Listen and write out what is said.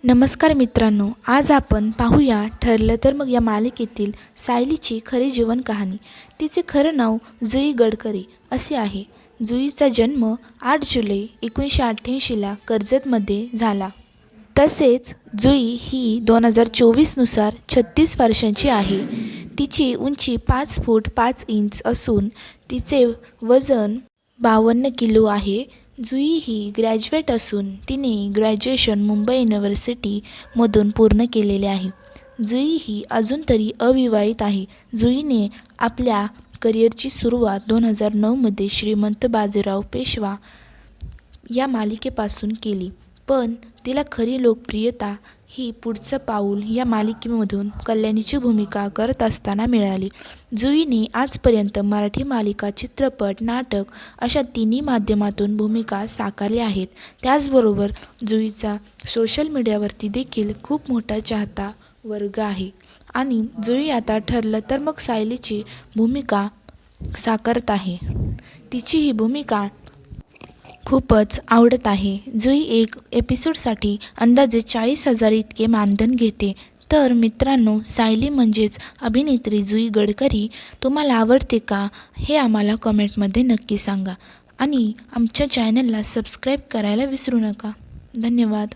नमस्कार मित्रांनो, आज आपण पाहूया ठरलं तर मग या मालिकेतील सायलीची खरी जीवन कहाणी। तिचे खरं नाव जुई गडकरी असे आहे। जुईचा जन्म 8 जुलै 1988ला कर्जतमध्ये झाला। तसेच जुई ही 2024 नुसार 36 वर्षांची आहे। तिची उंची 5 फूट 5 इंच असून तिचे वजन 52 किलो आहे। जुई ही ग्रॅज्युएट असून तिने ग्रॅज्युएशन मुंबई युनिव्हर्सिटीमधून पूर्ण केलेले आहे। जुई ही अजून तरी अविवाहित आहे। जुईने आपल्या करिअरची सुरुवात 2009मध्ये श्रीमंत बाजीराव पेशवा या मालिकेपासून केली, पण तिला खरी लोकप्रियता ही पुढचं पाऊल या मालिकेमधून कल्याणीची भूमिका करत असताना मिळाली। जुईने आजपर्यंत मराठी मालिका, चित्रपट, नाटक अशा तिन्ही माध्यमातून भूमिका साकारल्या आहेत। त्याचबरोबर जुईचा सोशल मीडियावरती देखील खूप मोठा चाहता वर्ग आहे आणि जुई आता ठरलं तर मग सायलीची भूमिका साकारत आहे। तिची ही भूमिका खूपच आवडत आहे। जुई एक एपिसोडसाठी अंदाजे 40,000 इतके मानधन घेते। तर मित्रांनो, सायली म्हणजेच अभिनेत्री जुई गडकरी तुम्हाला आवडते का, हे आम्हाला कमेंटमध्ये नक्की सांगा आणि आमच्या चॅनलला सबस्क्राईब करायला विसरू नका। धन्यवाद।